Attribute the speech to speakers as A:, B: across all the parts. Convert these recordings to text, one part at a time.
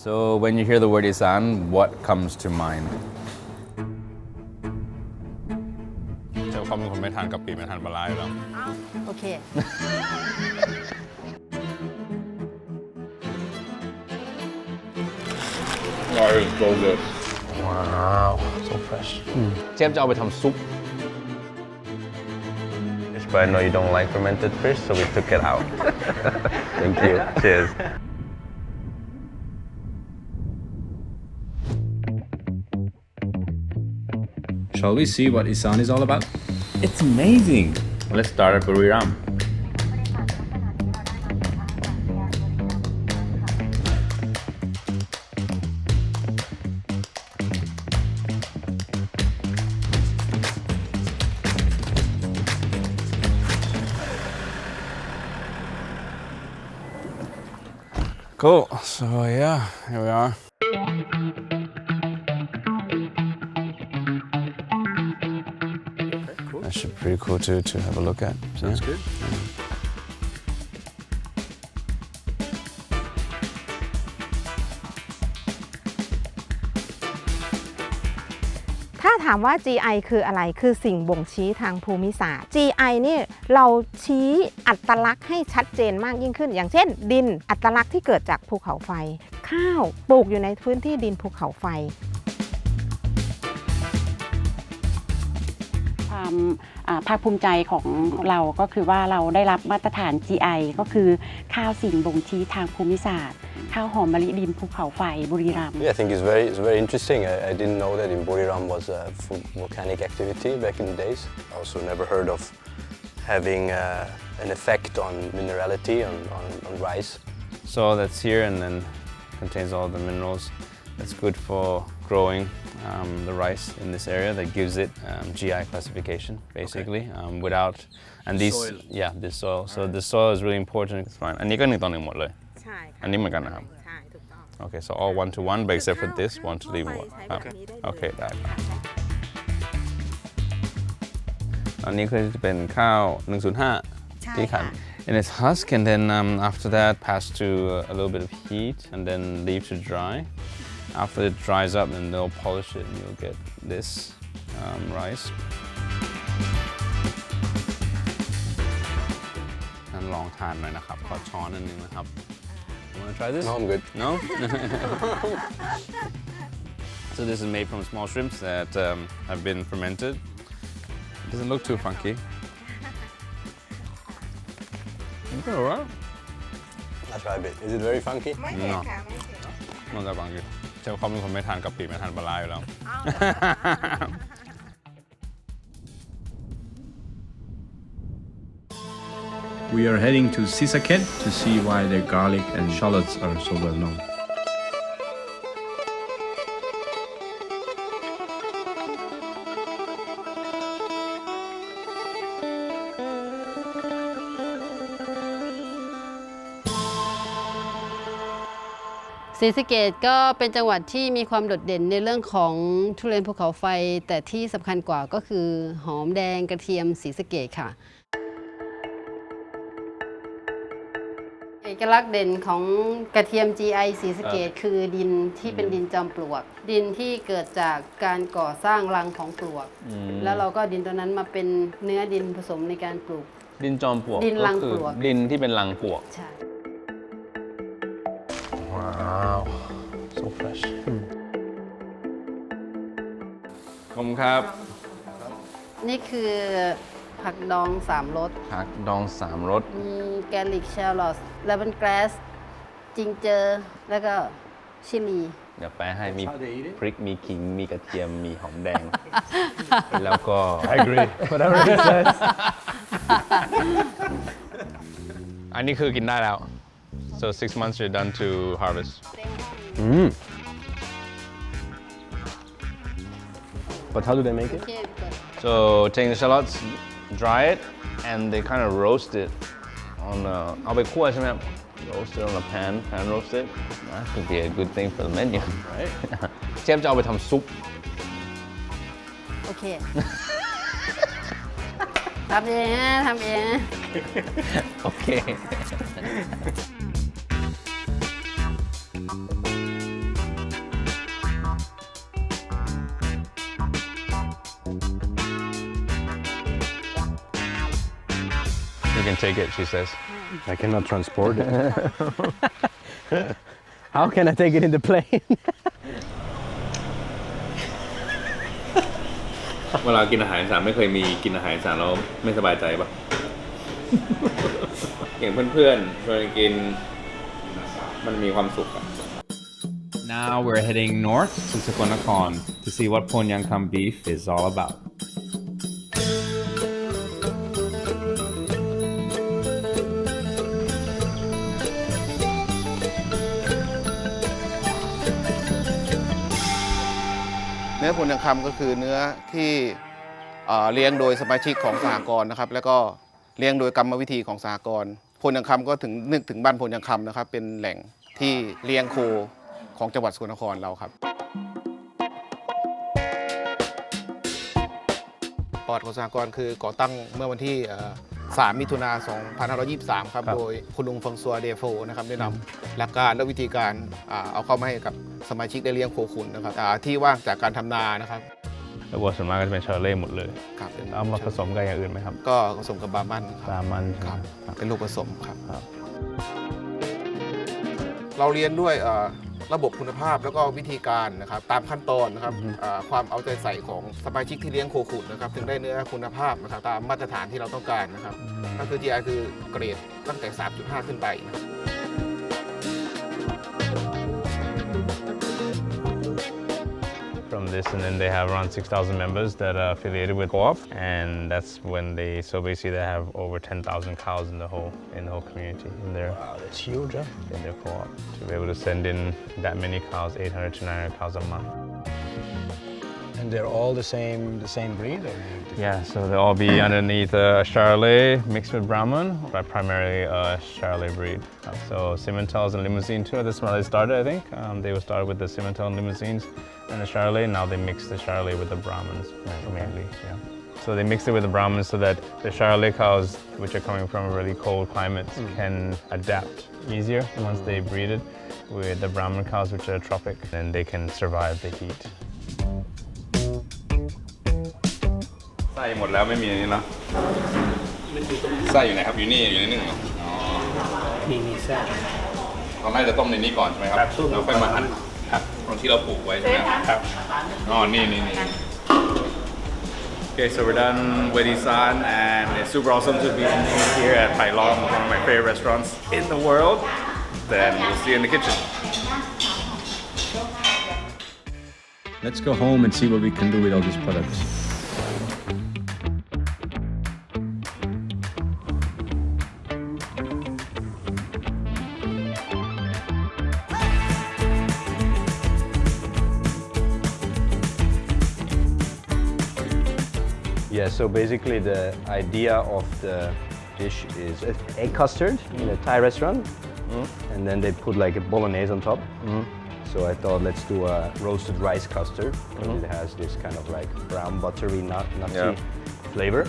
A: So when you hear the word Isan, what comes to mind? เจ้าเขาเป็นคนไม่ทานกะปิไม่ทานปลาร้าอยู่แล้ว
B: โอเค
C: That is so good.
A: Wow so fresh เชฟจะเอาไปทำซุป But I know you don't like fermented fish so we took it out Thank you Cheers
D: Shall we see what Isan is all about?
A: It's amazing Let's start at Buriram Cool. So yeah, here we are. That should be pretty cool to have a look at.
D: Sounds good.
B: ถ้าถามว่า GI คืออะไรคือสิ่งบ่งชี้ทางภูมิศาสตร์ GI นี่เราชี้อัตลักษณ์ให้ชัดเจนมากยิ่งขึ้น อย่างเช่นดินอัตลักษณ์ที่เกิดจากภูเขาไฟข้าวปลูกอยู่ในพื้นที่ดินภูเขาไฟ
E: ความภาคภูมิใจของเราก็คือว่าเราได้รับมาตรฐาน GI ก็คือข้าวสิ่งบ่งชี้ทางภูมิศาสตร์ข้าวหอมมะลิดินภูเขาไฟบุรีรัมย์
F: Yeah, I think it's very interesting. I didn't know that in Buriram was a volcanic activity back in the days. I also never heard of having an effect on minerality on rice.
A: Soil that's here and then contains all the minerals that's good for growing the rice in this area that gives it GI classification basically without and these soil. Yeah this soil so the soil is really important อันนี้ก็1 ต่อ 1หมดเลยใช่อันนี้เหมือนกันนะครับใช่ถูกต้อง Okay so all 1 to 1 but except for this 1 to 3 more Okay ได้อันนี้คือจะเป็นข้าว105ที่ขันAnd it's husk and then after that pass to a little bit of heat and then leave to dry After it dries up, then they'll polish it and you'll get this rice. And long time หน่อยนะครับขอช้อนอันนึงนะครับ You want to try this?
F: No, I'm good.
A: No? So this is made from small shrimps that have been fermented. It doesn't look too funky. It's alright.
F: I'll try a bit. Is it very funky?
A: No. Not that funky. เจ้าเขาเป็นคนไม่ทานกะปิไม่ทานปลาร้าอยู่แล้ว
D: We are heading to Sisaket to see why their garlic and shallots are so well known.
G: ศรีสะเกษก็เป็นจังหวัดที่มีความโดดเด่นในเรื่องของทุเรียนภูเขาไฟแต่ที่สำคัญกว่าก็คือหอมแดงกระเทียมศรีสะเกษค่ะเอกลักษณ์เด่นของกระเทียม GI ศรีสะเกษคือดินที่เป็นดินจอมปลวกดินที่เกิดจากการก่อสร้างรังของปลวกแล้วเราก็ดินตัวนั้นมาเป็นเนื้อดินผสมในการปลูก
A: ดินจอมปลวก
G: ดินรังปลวก
A: ดินที่เป็นรังปลวก
G: ใช่
A: Wow so fresh ขอบคุณครับ
G: นี่คือผักดอง3 รส
A: ผักดอง3 รส
G: มีแกลิกแชลลอตเลมอนกราสจิงเจอร์แล้วก็ชิลี
A: เดี๋ยวแปลให้มีพริกมีขิงมีกระเทียมมีหอมแดงแล้วก็
C: I agree. Whatever he says.
A: อันนี้คือกินได้แล้ว so 6 months you're done to harvest
F: But how do they make it?
A: so take the shallots dry it and they kind of roast it on เอาไปคั่วใช่ไหมครับ roast it on a pan roast it that could be a good thing for the menu right เชฟจะเอาไปทำซุป
G: โอเคทำเองทำเอง
A: โอเค you can take it, she says.
F: I cannot transport it.
A: How can I take it in the plane?
C: เวลากินอาหารอีสานไม่เคยมีกินอาหารอีสานแล้วไม่สบายใจปะ อย่างเพื่อนๆเวลากินมันมีความสุขอะ
A: Now we're heading north to Sakonnakhon to see what Ponyangkham beef is all about.
H: เนื้อพลยังคำก็คือเนื้อที่เลี้ยงโดยสมาชิกของสหกรณ์นะครับแล้วก็เลี้ยงโดยกรรมวิธีของสหกรณ์พลยังคำก็ถึงนึกถึงบ้านพลยังคำนะครับเป็นแหล่งที่เลี้ยงโคของจังหวัดสกลนครเราครับประวัติของสหกรณ์คือก่อตั้งเมื่อวันที่3 มิถุนายน 2523 ครับโดยคุณลุงฟงซัวเดโฟนะครับได้นำหลักการและวิธีการเอาเข้ามาให้กับสมาชิกได้เลี้ยงโคขุนนะครับที่ว่างจากการทำนานะครับ
A: แล้ววัวส่วนมากก็จะเป็นชาเล่หมดเลย
H: ครับ
A: เอามาผสมกับอย่างอื่นไหมครับ
H: ก็ผสมกับบามันครับ
A: บามัน
H: ครับ
A: ครับ
H: เป็นลูกผสมครับเราเรียนด้วยระบบคุณภาพแล้วก็วิธีการนะครับตามขั้นตอนนะครับความเอาใจใส่ของสมาชิกที่เลี้ยงโคขุนนะครับถึงได้เนื้อคุณภาพนะครับตามมาตรฐานที่เราต้องการนะครับก็คือ GI คือเกรดตั้งแต่ 3.5 ขึ้นไปนะครับ
A: From this, and then they have around 6,000 members that are affiliated with co-op, and that's when so basically they have over 10,000 cows in the whole community in their
F: That's huge, huh?
A: in their co-op to be able to send in that many cows, 800 to 900 cows a month.
F: And they're all the same breed, or
A: Yeah, so they'll all be underneath a Charolais mixed with Brahman, but primarily a Charolais breed. So Simmentals and Limousine too. That's when they started, I think. They would start with the Simmental and Limousines and the Charolais. Now they mix the Charolais with the Brahmans mainly. Yeah. So they mix it with the Brahmans so that the Charolais cows, which are coming from really cold climates, can adapt easier once they breed it with the Brahman cows, which are tropic, and they can survive the heat.
C: ไส้หมดแล้วไม่มีอันนี้เนาะไส้อยู่ไหนครับอยู่นี่อยู่ในนึ่งเหรออ๋อมีไส้เราน่าจะต้มในนี้ก่อนใช่ไหมครับแล้วค่อยมาหั่นตรงที่เราปลูกไว้ใช่ไหมครับอ๋อนี่Okay, so we're done with Isan, and it's super awesome to be here at Thai Long, one of my favorite restaurants in the world. Then we'll see you in the kitchen.
D: Let's go home and see what we can do with all these products.
F: Yeah, so basically the idea of the dish is egg custard in a Thai restaurant, and then they put like a bolognese on top. So I thought let's do a roasted rice custard because it has this kind of like brown buttery nutty flavor,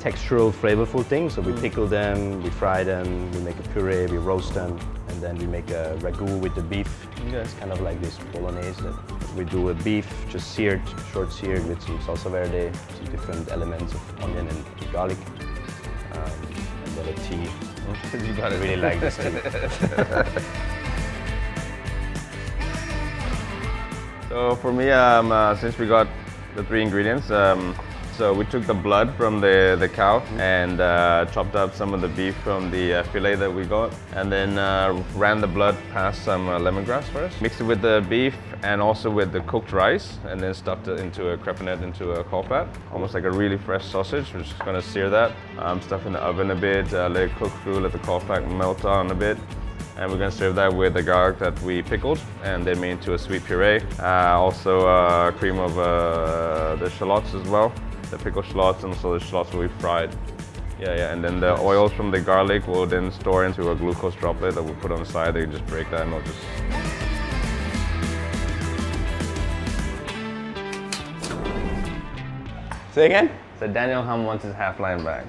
F: textural flavorful thing. So we pickle them, we fry them, we make a puree, we roast them, and then we make a ragu with the beef. It's kind of like this bolognese that we do a beef just seared, short seared with some salsa verde, some different elements of onion and garlic, and then a tea.
A: You gotta really like this tea. So for me, since we got the 3 ingredients, so we took the blood from the cow and chopped up some of the beef from the fillet that we got, and then ran the blood past some lemongrass first. Mixed it with the beef and also with the cooked rice, and then stuffed it into a crepinet, into a coal fat, almost like a really fresh sausage. We're just gonna sear that, stuff in the oven a bit, let it cook through, let the coal fat melt on a bit. And we're going to serve that with the garlic that we pickled and then made into a sweet puree. Also cream of the shallots as well, the pickled shallots, and so the shallots will be fried. Yeah, and then the oils from the garlic will then store into a glucose droplet that we'll put on the side. They can just break that and it'll just...
F: Say again?
A: So Daniel Hum wants his half line back.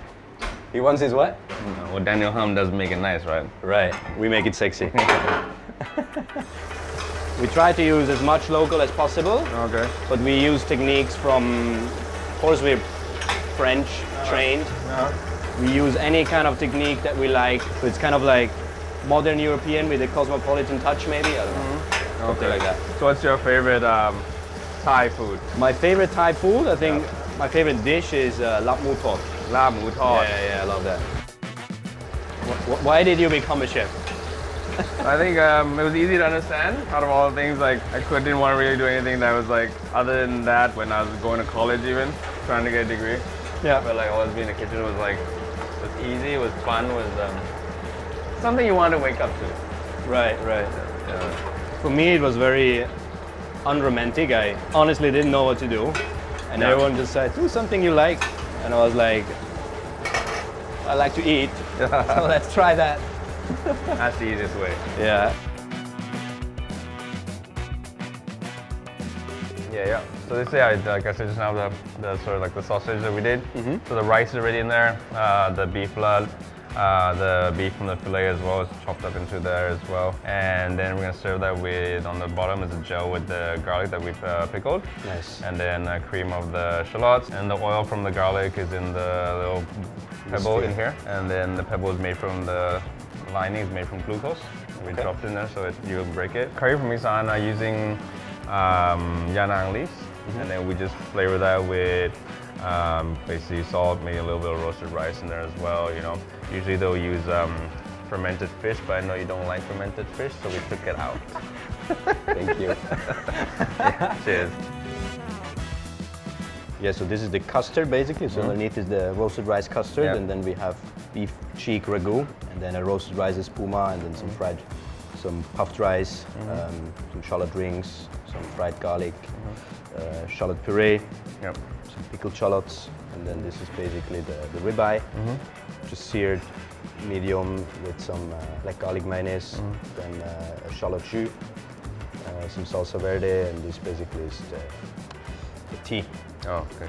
F: He wants his what?
A: Well, Daniel Hum does make it nice, right?
F: Right, we make it sexy. We try to use as much local as possible.
A: Okay.
F: But we use techniques from, of course we're French trained,
I: We use any kind of technique that we like. So it's kind of like modern European with a cosmopolitan touch, maybe. I don't know. Something like that.
C: So what's your favorite Thai food?
I: My favorite Thai food, I think my favorite dish is lap mu thot.
C: ลาบหมูทอด
I: Yeah, I love that. Why did you become a chef?
C: I think it was easy to understand. Out of all the things, like didn't want to really do anything that was like other than that. When I was going to college, even trying to get a degree, but like always being in the kitchen was like was easy, was fun, was something you want to wake up to.
I: Right. For me, it was very unromantic. I honestly didn't know what to do, and everyone just said, "Do something you like," and I was like, "I like to eat, so let's try that."
C: That's the easiest way.
I: Yeah.
C: Yeah. So this is, like I said just now, the sort of like the sausage that we did. So the rice is already in there, the beef blood, the beef from the fillet as well is chopped up into there as well. And then we're gonna serve that with, on the bottom is a gel with the garlic that we've pickled.
I: Nice.
C: And then cream of the shallots. And the oil from the garlic is in the little pebble in here. And then the pebble is made from the lining is made from glucose. We dropped in there so you can break it. Curry from Isan are using yanang leaves. And then we just flavor that with basically salt, maybe a little bit of roasted rice in there as well, you know. Usually they'll use fermented fish, but I know you don't like fermented fish, so we took it out.
I: Thank you.
C: Cheers.
I: Yeah, so this is the custard basically. So underneath is the roasted rice custard, and then we have beef cheek ragu, and then a roasted rice espuma, and then some puffed rice, some shallot rings, some fried garlic, shallot puree, some pickled shallots, and then this is basically the ribeye, just seared medium with some like garlic mayonnaise, then a shallot jus, some salsa verde, and this basically is the tea.
C: Oh, okay.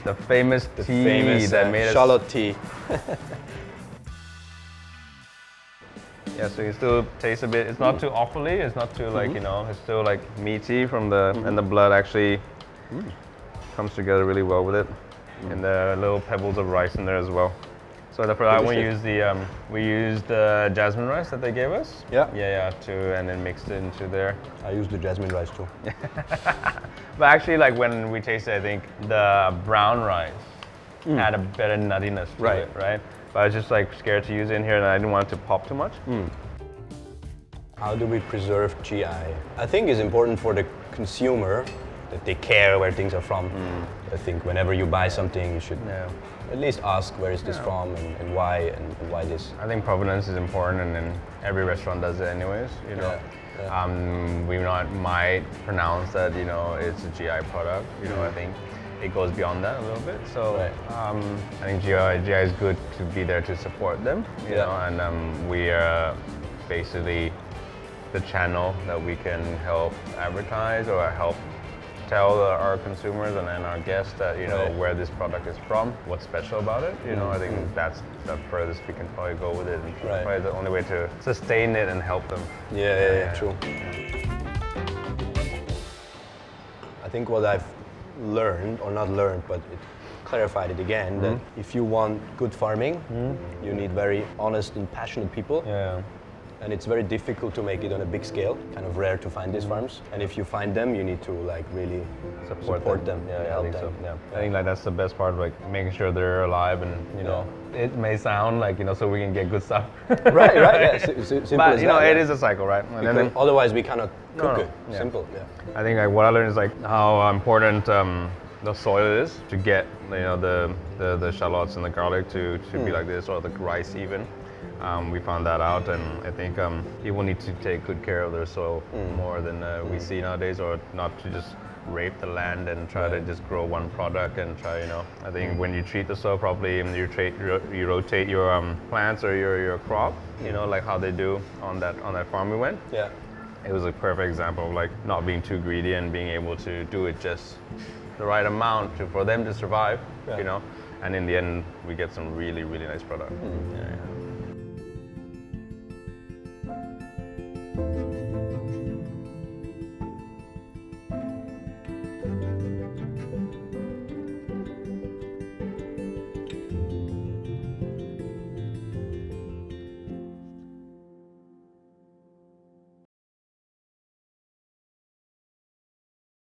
I: The famous
C: tea that made us...
I: shallot tea.
C: Yeah, so you still taste a bit. It's not too awfully. It's not too like, you know, it's still like meaty from the, and the blood actually comes together really well with it. And the little pebbles of rice in there as well. So for that one, we used the jasmine rice that they gave us. And then mixed it into there.
I: I used the jasmine rice too.
C: But actually, like when we tasted, I think the brown rice had a better nuttiness to it, right? But I was just like scared to use it in here, and I didn't want it to pop too much.
I: How do we preserve GI? I think it's important for the consumer that they care where things are from. I think whenever you buy something, you should at least ask where is this from and why this.
C: I think provenance is important, and then every restaurant does it anyways, you know. We might pronounce that, you know, it's a GI product, you know. I think it goes beyond that a little bit. So I think GI is good to be there to support them, you know, and we are basically the channel that we can help advertise or help tell our consumers and then our guests that, you know, where this product is from, what's special about it. You know, I think that's the furthest we can probably go with it, and probably the only way to sustain it and help them.
I: Yeah, true. I think what I've learned, or not learned, but it clarified it again, that if you want good farming, you need very honest and passionate people. And it's very difficult to make it on a big scale, kind of rare to find these farms. And if you find them, you need to like really support them.
C: Help them. I think like that's the best part, like making sure they're alive, and you know, it may sound like, you know, so we can get good stuff.
I: Right. Simple
C: but
I: as
C: you know,
I: that,
C: it is a cycle, right? And then,
I: otherwise, we cannot cook it.
C: Yeah.
I: Simple.
C: I think like what I learned is like how important the soil is to get, you know, the shallots and the garlic to be like this, or the rice even. We found that out, and I think people need to take good care of their soil more than we see nowadays, or not to just rape the land and try to just grow one product and try, you know. I think when you treat the soil properly and you rotate your plants or your crop, you know, like how they do on that farm we went. It was a perfect example of like not being too greedy and being able to do it just the right amount for them to survive, you know. And in the end, we get some really, really nice product.